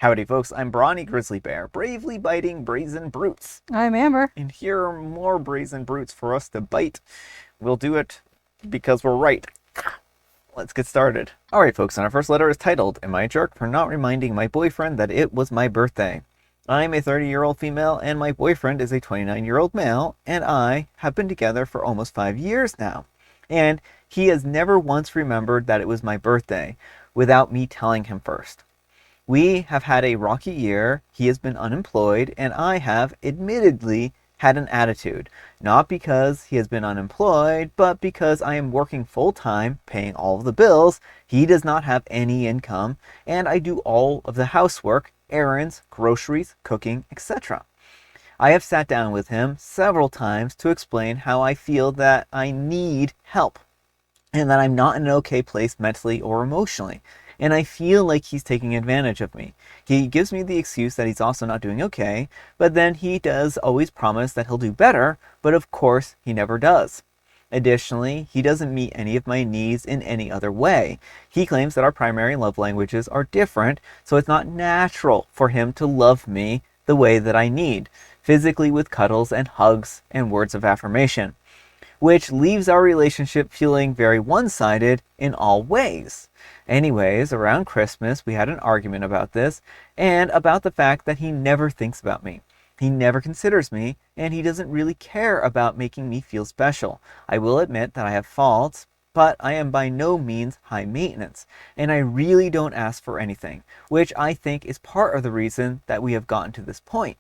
Howdy folks, I'm Brawny Grizzly Bear, bravely biting brazen brutes. I'm Amber. And here are more brazen brutes for us to bite. We'll do it because we're right. Let's get started. Alright folks, and our first letter is titled, Am I a Jerk for Not Reminding My Boyfriend That It Was My Birthday? I'm a 30-year-old female and my boyfriend is a 29-year-old male, and I have been together for almost 5 years now. And he has never once remembered that it was my birthday without me telling him first. We have had a rocky year, he has been unemployed, and I have, admittedly, had an attitude. Not because he has been unemployed, but because I am working full-time, paying all of the bills, he does not have any income, and I do all of the housework, errands, groceries, cooking, etc. I have sat down with him several times to explain how I feel that I need help, and that I'm not in an okay place mentally or emotionally. And I feel like he's taking advantage of me. He gives me the excuse that he's also not doing okay, but then he does always promise that he'll do better, but of course he never does. Additionally, he doesn't meet any of my needs in any other way. He claims that our primary love languages are different, so it's not natural for him to love me the way that I need, physically with cuddles and hugs and words of affirmation, which leaves our relationship feeling very one-sided in all ways. Anyways, around Christmas, we had an argument about this, and about the fact that he never thinks about me. He never considers me, and he doesn't really care about making me feel special. I will admit that I have faults, but I am by no means high maintenance, and I really don't ask for anything, which I think is part of the reason that we have gotten to this point.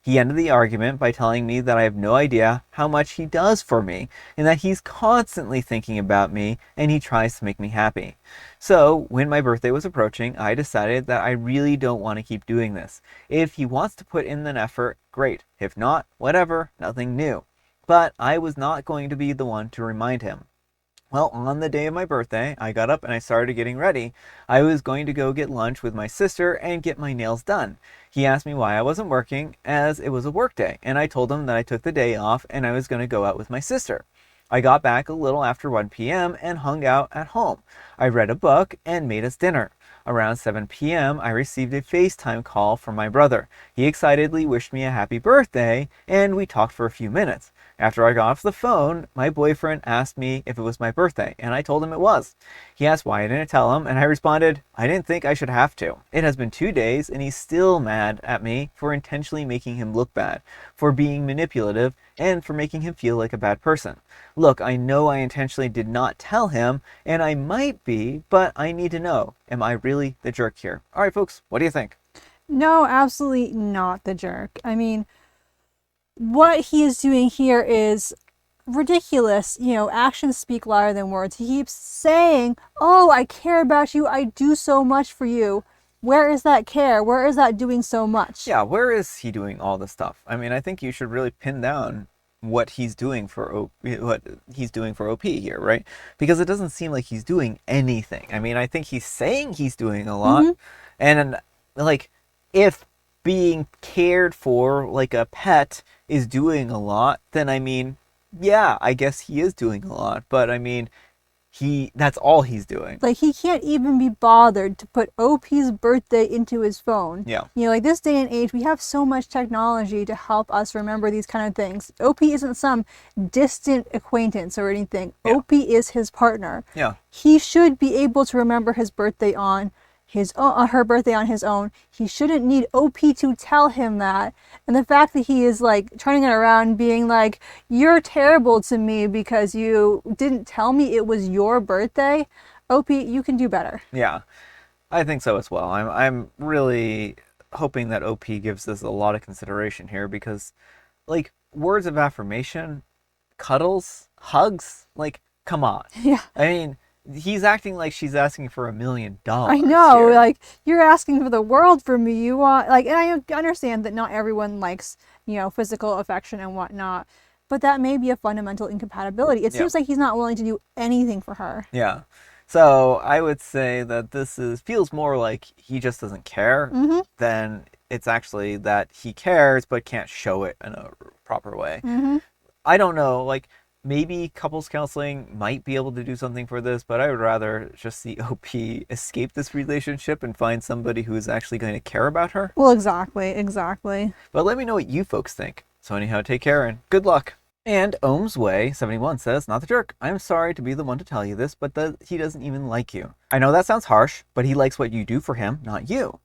He ended the argument by telling me that I have no idea how much he does for me, and that he's constantly thinking about me, and he tries to make me happy. So, when my birthday was approaching, I decided that I really don't want to keep doing this. If he wants to put in an effort, great. If not, whatever, nothing new. But I was not going to be the one to remind him. Well, on the day of my birthday, I got up and I started getting ready. I was going to go get lunch with my sister and get my nails done. He asked me why I wasn't working, as it was a work day, and I told him that I took the day off and I was going to go out with my sister. I got back a little after 1 p.m. and hung out at home. I read a book and made us dinner. Around 7 p.m., I received a FaceTime call from my brother. He excitedly wished me a happy birthday, and we talked for a few minutes. After I got off the phone, my boyfriend asked me if it was my birthday, and I told him it was. He asked why I didn't tell him, and I responded, I didn't think I should have to. It has been 2 days, and he's still mad at me for intentionally making him look bad, for being manipulative, and for making him feel like a bad person. Look, I know I intentionally did not tell him, and I might be, but I need to know, am I really the jerk here? All right, folks, what do you think? No, absolutely not the jerk. I mean, what he is doing here is ridiculous. You know, actions speak louder than words. He keeps saying, oh, I care about you. I do so much for you. Where is that care? Where is that doing so much? Yeah, where is he doing all this stuff? I mean, I think you should really pin down what he's doing for OP here, right? Because it doesn't seem like he's doing anything. I mean, I think he's saying he's doing a lot, and like, if being cared for like a pet is doing a lot, then I mean, yeah, I guess he is doing a lot, but I mean, that's all he's doing. Like, he can't even be bothered to put OP's birthday into his phone. Yeah. You know, like, this day and age, we have so much technology to help us remember these kind of things. OP isn't some distant acquaintance or anything. Yeah. OP is his partner. Yeah. He should be able to remember his birthday on his own, her birthday on his own. He shouldn't need OP to tell him that. And the fact that he is like turning it around, being like, you're terrible to me because you didn't tell me it was your birthday. OP, you can do better. Yeah, I think so as well. I'm really hoping that OP gives this a lot of consideration here, because like, words of affirmation, cuddles, hugs, like, come on. Yeah. I mean, he's acting like she's asking for $1 million. I know, here. like, you're asking for the world from me. You want, like, and I understand that not everyone likes, you know, physical affection and whatnot, but that may be a fundamental incompatibility. It seems like he's not willing to do anything for her. Yeah. So I would say that feels more like he just doesn't care than it's actually that he cares but can't show it in a proper way. I don't know, like, Maybe couples counseling might be able to do something for this, but I would rather just see OP escape this relationship and find somebody who is actually going to care about her. Well, exactly, exactly. But let me know what you folks think. So anyhow, take care and good luck. And Ohm's Way 71 says, not the jerk. I'm sorry to be the one to tell you this, but he doesn't even like you. I know that sounds harsh, but he likes what you do for him, not you.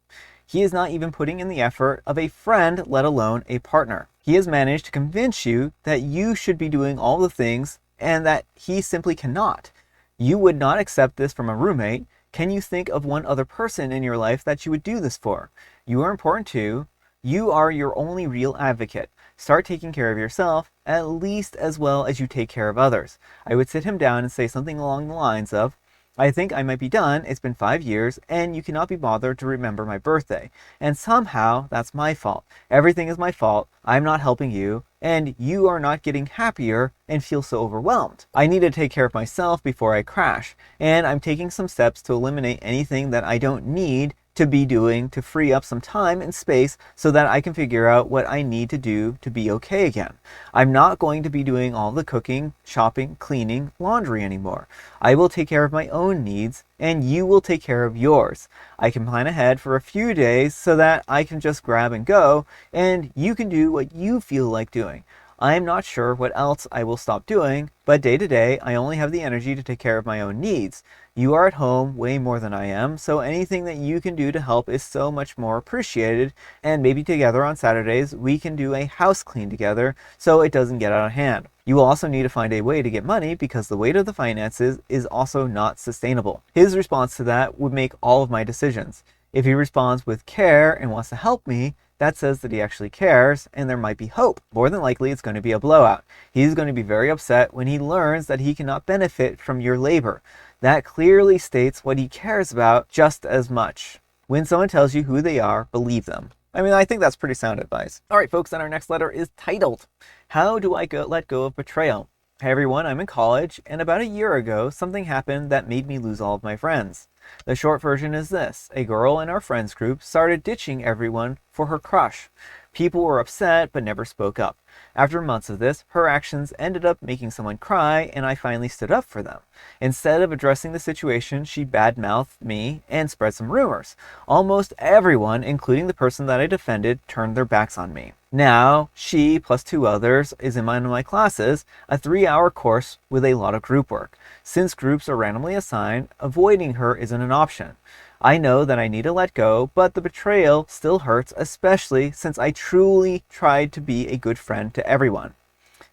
He is not even putting in the effort of a friend, let alone a partner. He has managed to convince you that you should be doing all the things and that he simply cannot. You would not accept this from a roommate. Can you think of one other person in your life that you would do this for? You are important too. You are your only real advocate. Start taking care of yourself at least as well as you take care of others. I would sit him down and say something along the lines of, I think I might be done. It's been 5 years and you cannot be bothered to remember my birthday. And somehow that's my fault. Everything is my fault. I'm not helping you and you are not getting happier and feel so overwhelmed. I need to take care of myself before I crash. And I'm taking some steps to eliminate anything that I don't need to be doing to free up some time and space so that I can figure out what I need to do to be okay again. I'm not going to be doing all the cooking, shopping, cleaning, laundry anymore. I will take care of my own needs and you will take care of yours. I can plan ahead for a few days so that I can just grab and go and you can do what you feel like doing. I'm not sure what else I will stop doing, but day to day, I only have the energy to take care of my own needs. You are at home way more than I am, so anything that you can do to help is so much more appreciated, and maybe together on Saturdays, we can do a house clean together so it doesn't get out of hand. You will also need to find a way to get money because the weight of the finances is also not sustainable. His response to that would make all of my decisions. If he responds with care and wants to help me, that says that he actually cares and there might be hope. More than likely, it's going to be a blowout. He's going to be very upset when he learns that he cannot benefit from your labor. That clearly states what he cares about just as much. When someone tells you who they are, believe them. I mean, I think that's pretty sound advice. All right, folks, and our next letter is titled, How Do I Let Go of Betrayal? Hey everyone, I'm in college, and about a year ago, something happened that made me lose all of my friends. The short version is this. A girl in our friends group started ditching everyone for her crush. People were upset but never spoke up. After months of this, her actions ended up making someone cry and I finally stood up for them. Instead of addressing the situation, she badmouthed me and spread some rumors. Almost everyone, including the person that I defended, turned their backs on me. Now, she plus 2 others is in one of my classes, a 3-hour course with a lot of group work. Since groups are randomly assigned, avoiding her isn't an option. I know that I need to let go, but the betrayal still hurts, especially since I truly tried to be a good friend to everyone.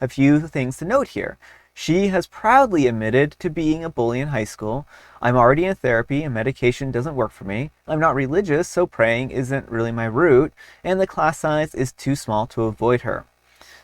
A few things to note here. She has proudly admitted to being a bully in high school. I'm already in therapy and medication doesn't work for me. I'm not religious, so praying isn't really my route, and the class size is too small to avoid her.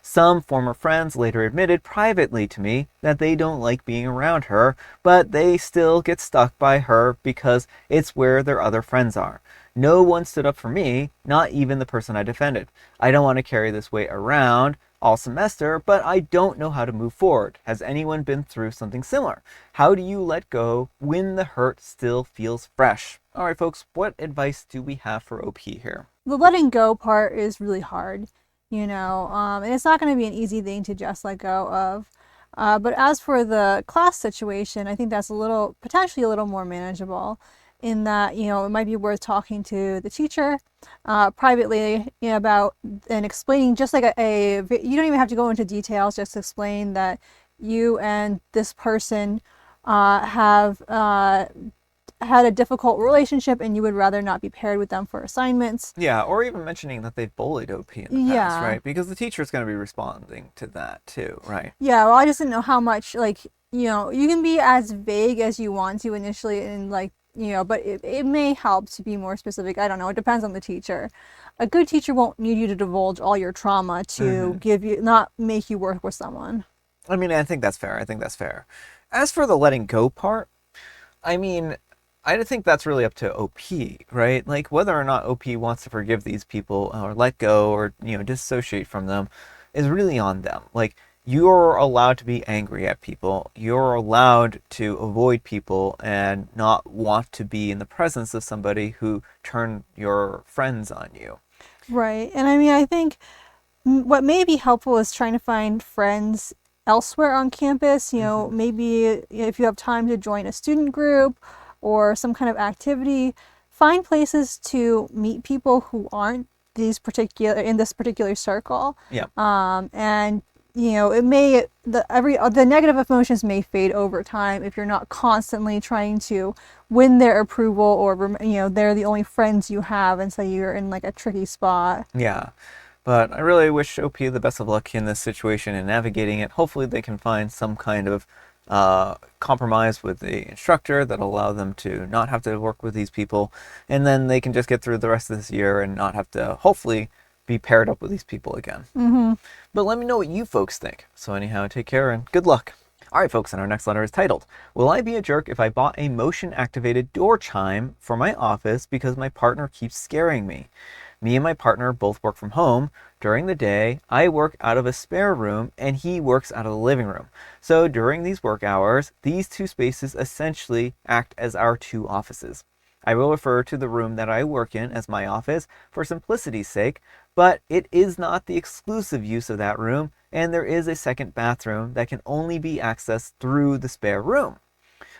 Some former friends later admitted privately to me that they don't like being around her, but they still get stuck by her because it's where their other friends are. No one stood up for me, not even the person I defended. I don't want to carry this weight around all semester, but I don't know how to move forward. Has anyone been through something similar? How do you let go when the hurt still feels fresh? All right, folks, what advice do we have for OP here? The letting go part is really hard, and it's not going to be an easy thing to just let go of. But as for the class situation, I think that's potentially a little more manageable in that, it might be worth talking to the teacher privately about and explaining just like you don't even have to go into details, just explain that you and this person have had a difficult relationship and you would rather not be paired with them for assignments. Yeah, or even mentioning that they've bullied OP in the past, right? Because the teacher's going to be responding to that too, right? Yeah, well, I just didn't know how much, you can be as vague as you want to initially and but it may help to be more specific. I don't know. It depends on the teacher. A good teacher won't need you to divulge all your trauma to not make you work with someone. I mean, I think that's fair. As for the letting go part, I mean, I think that's really up to OP, right? Like whether or not OP wants to forgive these people or let go or, dissociate from them is really on them. Like you're allowed to be angry at people. You're allowed to avoid people and not want to be in the presence of somebody who turned your friends on you. Right. And I mean, I think what may be helpful is trying to find friends elsewhere on campus. You know, maybe if you have time to join a student group or some kind of activity, find places to meet people who aren't in this particular circle. Yeah. And you know, it may the negative emotions may fade over time if you're not constantly trying to win their approval, or you know, they're the only friends you have, and so you're in like a tricky spot. Yeah. But I really wish OP the best of luck in this situation and navigating it. Hopefully they can find some kind of compromise with the instructor that'll allow them to not have to work with these people, and then they can just get through the rest of this year and not have to, hopefully, be paired up with these people again. But let me know what you folks think. So anyhow, take care and good luck. All right, folks, and our next letter is titled, Will I be a jerk if I bought a motion-activated door chime for my office because my partner keeps scaring me? Me and my partner both work from home. During the day, I work out of a spare room and he works out of the living room. So during these work hours, these two spaces essentially act as our two offices. I will refer to the room that I work in as my office for simplicity's sake, but it is not the exclusive use of that room, and there is a second bathroom that can only be accessed through the spare room.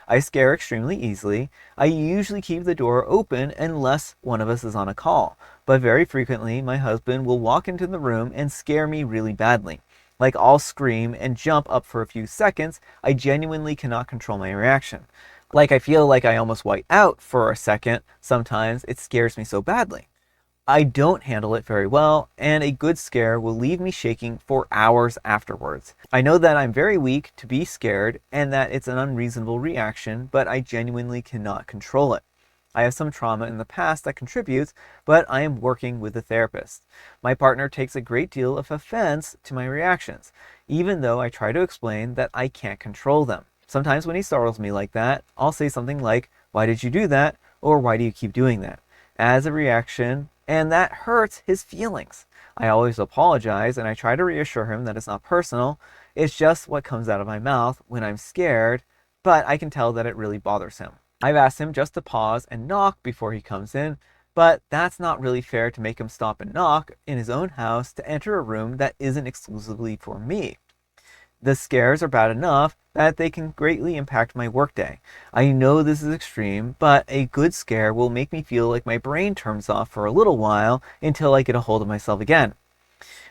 I scare extremely easily. I usually keep the door open unless one of us is on a call, but very frequently my husband will walk into the room and scare me really badly. Like, I'll scream and jump up for a few seconds. I genuinely cannot control my reaction. Like, I feel like I almost white out for a second. Sometimes it scares me so badly. I don't handle it very well, and a good scare will leave me shaking for hours afterwards. I know that I'm very weak to be scared and that it's an unreasonable reaction, but I genuinely cannot control it. I have some trauma in the past that contributes, but I am working with a therapist. My partner takes a great deal of offense to my reactions, even though I try to explain that I can't control them. Sometimes when he startles me like that, I'll say something like, "Why did you do that?" or "Why do you keep doing that?" as a reaction, and that hurts his feelings. I always apologize and I try to reassure him that it's not personal. It's just what comes out of my mouth when I'm scared, but I can tell that it really bothers him. I've asked him just to pause and knock before he comes in, but that's not really fair to make him stop and knock in his own house to enter a room that isn't exclusively for me. The scares are bad enough that they can greatly impact my workday. I know this is extreme, but a good scare will make me feel like my brain turns off for a little while until I get a hold of myself again.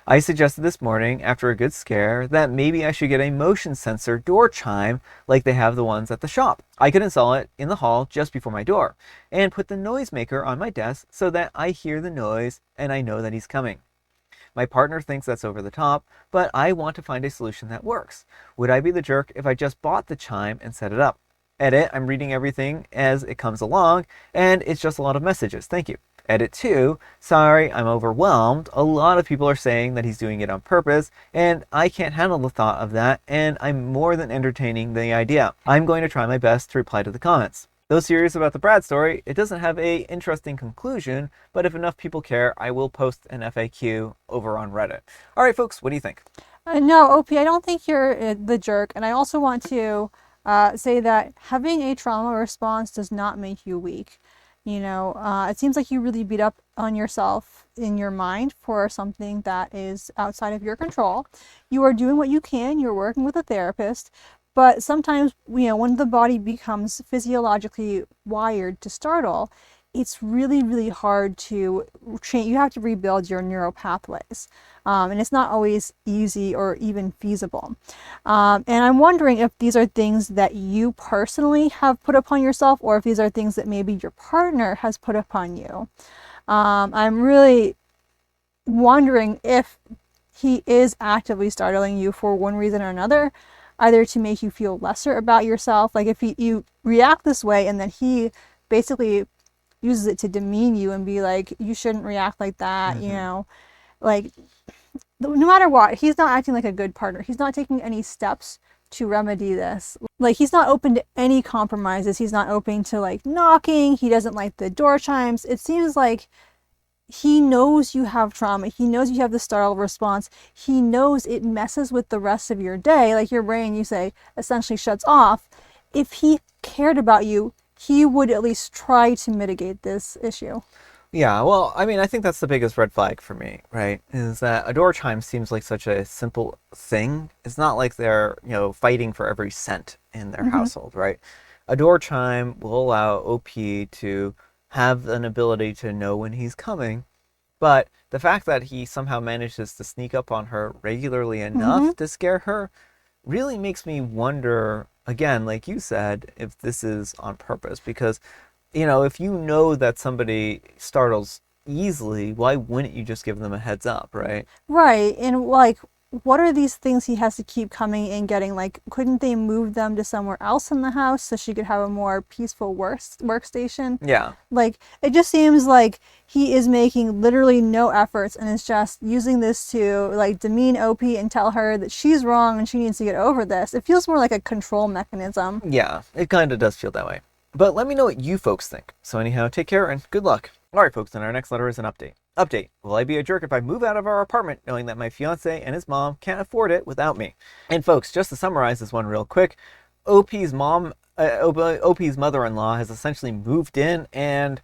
I suggested this morning, after a good scare, that maybe I should get a motion sensor door chime like they have the ones at the shop. I could install it in the hall just before my door and put the noisemaker on my desk so that I hear the noise and I know that he's coming. My partner thinks that's over the top, but I want to find a solution that works. Would I be the jerk if I just bought the chime and set it up? Edit, I'm reading everything as it comes along, and it's just a lot of messages. Thank you. Edit 2, sorry, I'm overwhelmed. A lot of people are saying that he's doing it on purpose, and I can't handle the thought of that, and I'm more than entertaining the idea. I'm going to try my best to reply to the comments. Though serious about the Brad story, it doesn't have a interesting conclusion, but if enough people care, I will post an FAQ over on Reddit. All right, folks, what do you think? No, OP, I don't think you're the jerk. And I also want to say that having a trauma response does not make you weak. You know, it seems like you really beat up on yourself in your mind for something that is outside of your control. You are doing what you can. You're working with a therapist. But sometimes, you know, when the body becomes physiologically wired to startle, it's really, really hard to change. You have to rebuild your neural pathways. And it's not always easy or even feasible. And I'm wondering if these are things that you personally have put upon yourself, or if these are things that maybe your partner has put upon you. I'm really wondering if he is actively startling you for one reason or another, either to make you feel lesser about yourself, like if you react this way and then he basically uses it to demean you and be like, you shouldn't react like that, you know, like no matter what, he's not acting like a good partner. He's not taking any steps to remedy this. Like, he's not open to any compromises. He's not open to like knocking. He doesn't like the door chimes. It seems like he knows you have trauma. He knows you have the startle response. He knows it messes with the rest of your day. Like, your brain, you say, essentially shuts off. If he cared about you, he would at least try to mitigate this issue. Yeah, well, I mean, I think that's the biggest red flag for me, right? Is that a door chime seems like such a simple thing. It's not like they're, fighting for every cent in their Hmm. household, right? A door chime will allow OP to have an ability to know when he's coming, but the fact that he somehow manages to sneak up on her regularly Hmm. enough to scare her really makes me wonder, again, like you said, if this is on purpose. Because, if you know that somebody startles easily, why wouldn't you just give them a heads up, right? Right. And like, what are these things he has to keep coming and getting? Like, couldn't they move them to somewhere else in the house so she could have a more peaceful workstation? Yeah. Like, it just seems like he is making literally no efforts and is just using this to like demean OP and tell her that she's wrong and she needs to get over this. It feels more like a control mechanism. Yeah, it kind of does feel that way. But let me know what you folks think. So, anyhow, take care and good luck. All right, folks, and our next letter is an update. Update. Will I be a jerk if I move out of our apartment knowing that my fiance and his mom can't afford it without me? And, folks, just to summarize this one real quick, OP's mom, OP's mother-in-law has essentially moved in and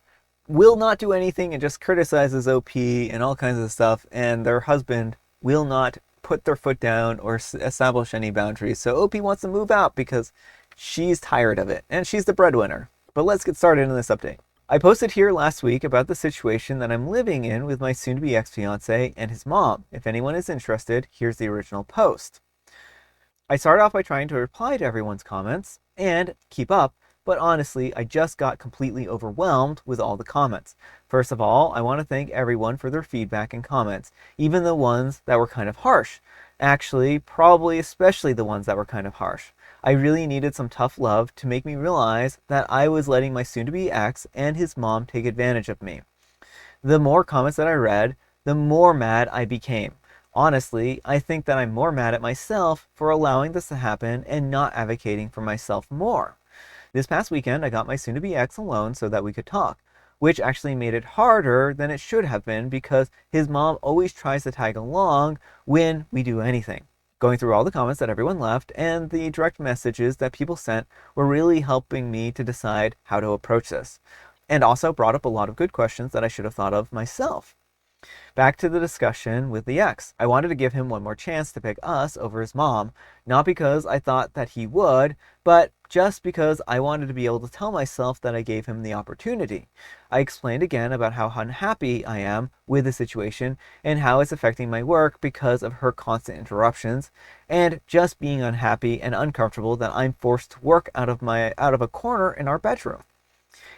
will not do anything and just criticizes OP and all kinds of stuff, and their husband will not put their foot down or establish any boundaries. So OP wants to move out because she's tired of it, and she's the breadwinner. But let's get started in this update. I posted here last week about the situation that I'm living in with my soon-to-be ex-fiance and his mom. If anyone is interested, here's the original post. I started off by trying to reply to everyone's comments and keep up, but honestly, I just got completely overwhelmed with all the comments. First of all, I want to thank everyone for their feedback and comments, even the ones that were kind of harsh. Actually, probably especially the ones that were kind of harsh. I really needed some tough love to make me realize that I was letting my soon to be ex and his mom take advantage of me. The more comments that I read, the more mad I became. Honestly, I think that I'm more mad at myself for allowing this to happen and not advocating for myself more. This past weekend, I got my soon to be ex alone so that we could talk, which actually made it harder than it should have been because his mom always tries to tag along when we do anything. Going through all the comments that everyone left and the direct messages that people sent were really helping me to decide how to approach this, and also brought up a lot of good questions that I should have thought of myself. Back to the discussion with the ex. I wanted to give him one more chance to pick us over his mom, not because I thought that he would, but just because I wanted to be able to tell myself that I gave him the opportunity. I explained again about how unhappy I am with the situation and how it's affecting my work because of her constant interruptions, and just being unhappy and uncomfortable that I'm forced to work out of a corner in our bedroom.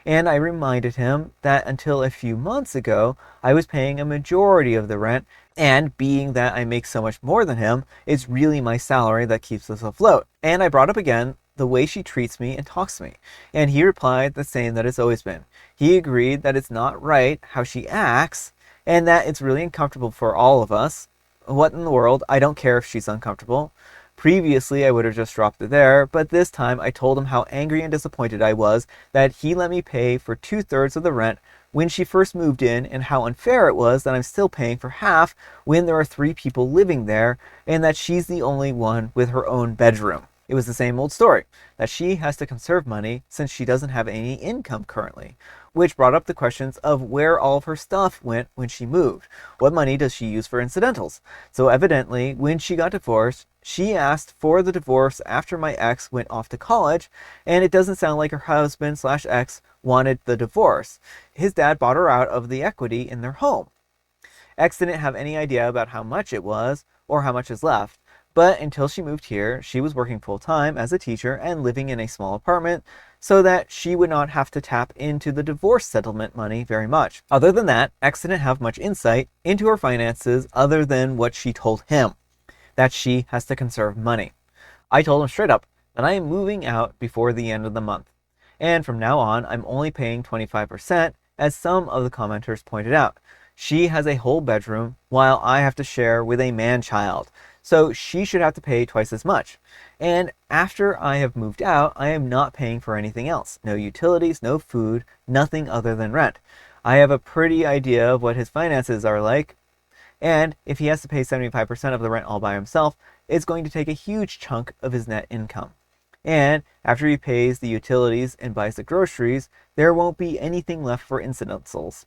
And I reminded him that until a few months ago, I was paying a majority of the rent, and being that I make so much more than him, it's really my salary that keeps us afloat. And I brought up again the way she treats me and talks to me, and he replied the same that it's always been. He agreed that it's not right how she acts, and that it's really uncomfortable for all of us. What in the world? I don't care if she's uncomfortable. Previously, I would have just dropped it there, but this time I told him how angry and disappointed I was that he let me pay for 2/3 of the rent when she first moved in, and how unfair it was that I'm still paying for half when there are 3 people living there, and that she's the only one with her own bedroom. It was the same old story, that she has to conserve money since she doesn't have any income currently, which brought up the questions of where all of her stuff went when she moved. What money does she use for incidentals? So evidently, when she got divorced, she asked for the divorce after my ex went off to college, and it doesn't sound like her husband/ex wanted the divorce. His dad bought her out of the equity in their home. X didn't have any idea about how much it was or how much is left, but until she moved here, she was working full time as a teacher and living in a small apartment so that she would not have to tap into the divorce settlement money very much. Other than that, X didn't have much insight into her finances other than what she told him, that she has to conserve money. I told him straight up that I am moving out before the end of the month, and from now on I'm only paying 25%, as some of the commenters pointed out. She has a whole bedroom while I have to share with a man child, so she should have to pay twice as much. And after I have moved out, I am not paying for anything else. No utilities, no food, nothing other than rent. I have a pretty idea of what his finances are like, and if he has to pay 75% of the rent all by himself, it's going to take a huge chunk of his net income. And after he pays the utilities and buys the groceries, there won't be anything left for incidentals.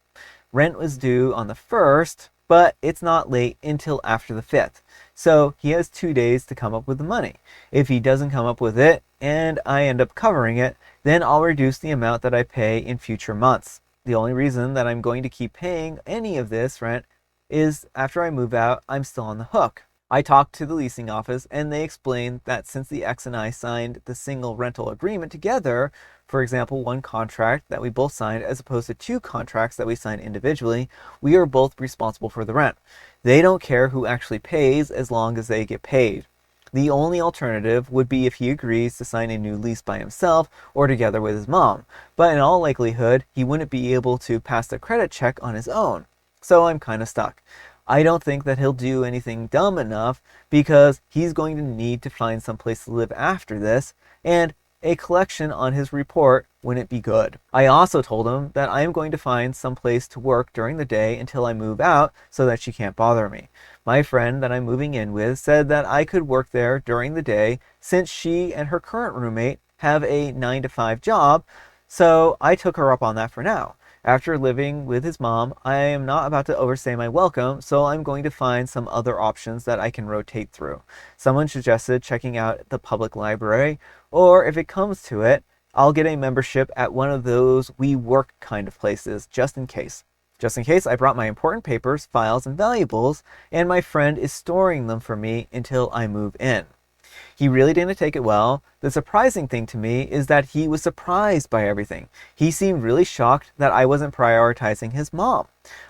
Rent was due on the 1st, but it's not late until after the 5th. So he has 2 days to come up with the money. If he doesn't come up with it and I end up covering it, then I'll reduce the amount that I pay in future months. The only reason that I'm going to keep paying any of this rent is after I move out, I'm still on the hook. I talked to the leasing office and they explained that since the ex and I signed the single rental agreement together, for example, one contract that we both signed as opposed to 2 contracts that we signed individually, we are both responsible for the rent. They don't care who actually pays as long as they get paid. The only alternative would be if he agrees to sign a new lease by himself or together with his mom, but in all likelihood, he wouldn't be able to pass the credit check on his own. So I'm kind of stuck. I don't think that he'll do anything dumb enough because he's going to need to find some place to live after this, and a collection on his report wouldn't be good. I also told him that I am going to find some place to work during the day until I move out so that she can't bother me. My friend that I'm moving in with said that I could work there during the day since she and her current roommate have a 9 to 5 job, so I took her up on that for now. After living with his mom, I am not about to overstay my welcome, so I'm going to find some other options that I can rotate through. Someone suggested checking out the public library, or if it comes to it, I'll get a membership at one of those WeWork kind of places, just in case. Just in case, I brought my important papers, files, and valuables, and my friend is storing them for me until I move in. He really didn't take it well. The surprising thing to me is that he was surprised by everything. He seemed really shocked that I wasn't prioritizing his mom.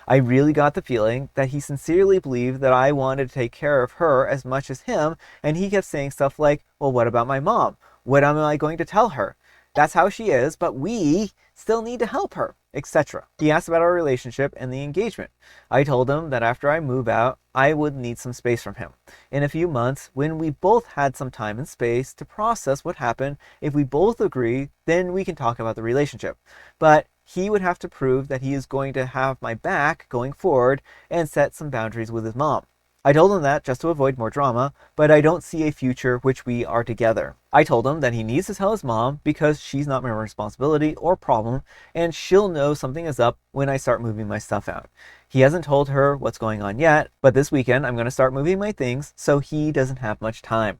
I really got the feeling that he sincerely believed that I wanted to take care of her as much as him, and he kept saying stuff like, well, what about my mom? What am I going to tell her? That's how she is, but we still need to help her, etc. He asked about our relationship and the engagement. I told him that after I move out, I would need some space from him. In a few months, when we both had some time and space to process what happened, if we both agree, then we can talk about the relationship. But he would have to prove that he is going to have my back going forward and set some boundaries with his mom. I told him that just to avoid more drama, but I don't see a future which we are together. I told him that he needs to tell his mom because she's not my responsibility or problem, and she'll know something is up when I start moving my stuff out. He hasn't told her what's going on yet, but this weekend I'm going to start moving my things so he doesn't have much time.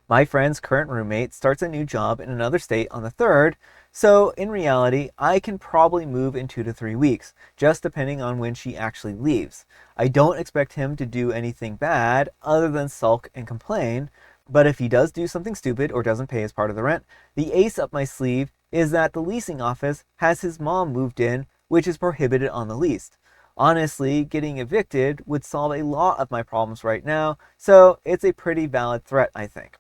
My friend's current roommate starts a new job in another state on the 3rd, so in reality, I can probably move in 2 to 3 weeks, just depending on when she actually leaves. I don't expect him to do anything bad other than sulk and complain, but if he does do something stupid or doesn't pay as part of the rent, the ace up my sleeve is that the leasing office has his mom moved in, which is prohibited on the lease. Honestly, getting evicted would solve a lot of my problems right now, so it's a pretty valid threat, I think.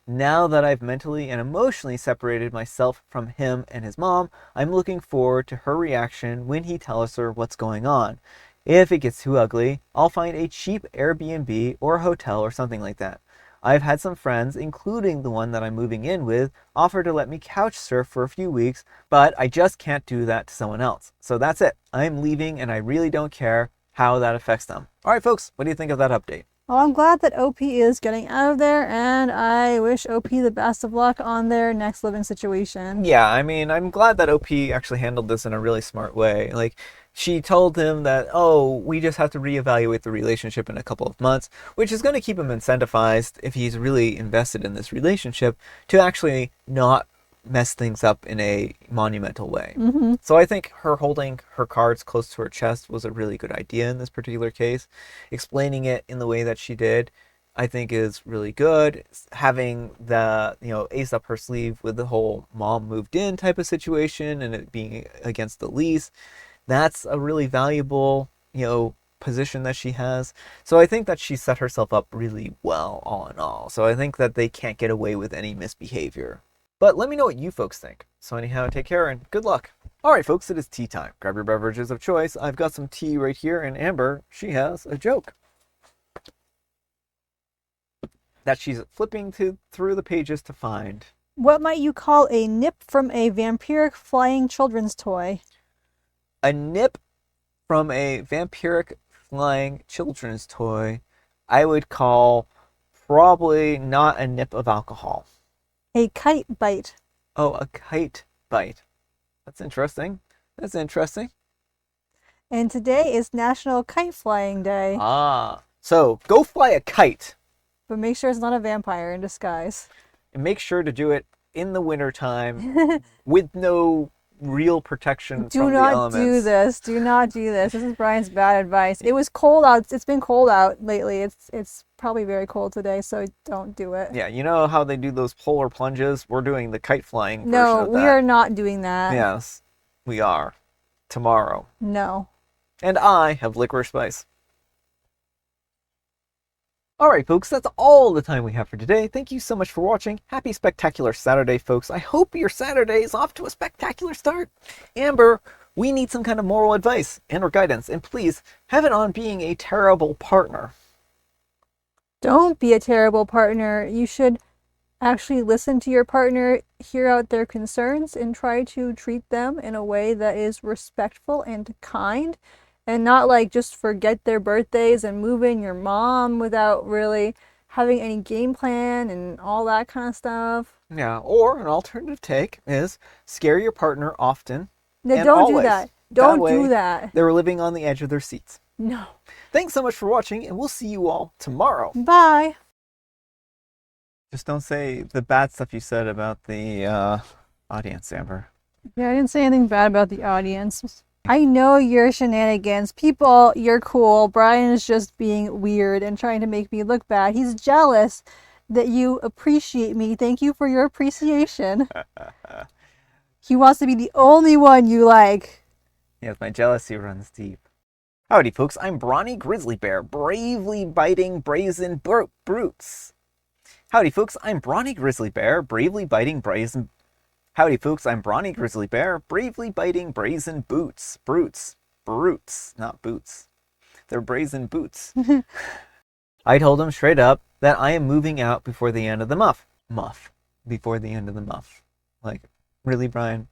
Now that I've mentally and emotionally separated myself from him and his mom, I'm looking forward to her reaction when he tells her what's going on. If it gets too ugly, I'll find a cheap Airbnb or a hotel or something like that. I've had some friends, including the one that I'm moving in with, offer to let me couch surf for a few weeks, but I just can't do that to someone else. So that's it. I'm leaving and I really don't care how that affects them. All right, folks, what do you think of that update? Well, I'm glad that OP is getting out of there, and I wish OP the best of luck on their next living situation. Yeah, I mean, I'm glad that OP actually handled this in a really smart way. Like, she told him that, oh, we just have to reevaluate the relationship in a couple of months, which is going to keep him incentivized if he's really invested in this relationship to actually not mess things up in a monumental way. Mm-hmm. So I think her holding her cards close to her chest was a really good idea in this particular case. Explaining it in the way that she did, I think is really good. Having the, ace up her sleeve with the whole mom moved in type of situation and it being against the lease, that's a really valuable, position that she has. So I think that she set herself up really well all in all. So I think that they can't get away with any misbehavior. But let me know what you folks think. So anyhow, take care and good luck. All right, folks, it is tea time. Grab your beverages of choice. I've got some tea right here, and Amber, she has a joke that she's flipping through the pages to find. What might you call a nip from a vampiric flying children's toy? A nip from a vampiric flying children's toy, I would call probably not a nip of alcohol. A kite bite. Oh, a kite bite. That's interesting. And today is National Kite Flying Day. Ah, so go fly a kite. But make sure it's not a vampire in disguise. And make sure to do it in the wintertime with no real protection Do from the not elements. do this. Do not do this. This is Brian's bad advice. It was cold out. It's been cold out lately. It's probably very cold today, so don't do it. Yeah, you know how they do those polar plunges? We're doing the kite flying version No, of we that. are not doing that. Yes, we are. Tomorrow. No. And I have licorice spice. Alright folks, that's all the time we have for today. Thank you so much for watching. Happy Spectacular Saturday, folks. I hope your Saturday is off to a spectacular start. Amber, we need some kind of moral advice and or guidance, and please have it on being a terrible partner. Don't be a terrible partner. You should actually listen to your partner, hear out their concerns, and try to treat them in a way that is respectful and kind. And not like just forget their birthdays and move in your mom without really having any game plan and all that kind of stuff. Yeah, or an alternative take is scare your partner often. No, and don't always. do that. Don't way, do that. They're living on the edge of their seats. No. Thanks so much for watching, and we'll see you all tomorrow. Bye. Just don't say the bad stuff you said about the audience, Amber. Yeah, I didn't say anything bad about the audience. I know your shenanigans. People, you're cool. Brian is just being weird and trying to make me look bad. He's jealous that you appreciate me. Thank you for your appreciation. He wants to be the only one you like. Yes, my jealousy runs deep. Howdy, folks. I'm Brawny Grizzly Bear, bravely biting brazen brutes. Howdy, folks. I'm Brawny Grizzly Bear, bravely biting brazen... Howdy, folks. I'm Brawny Grizzly Bear, bravely biting brazen boots. Brutes, not boots. They're brazen boots. I told him straight up that I am moving out before the end of the muff. Before the end of the muff. Like, really, Brian?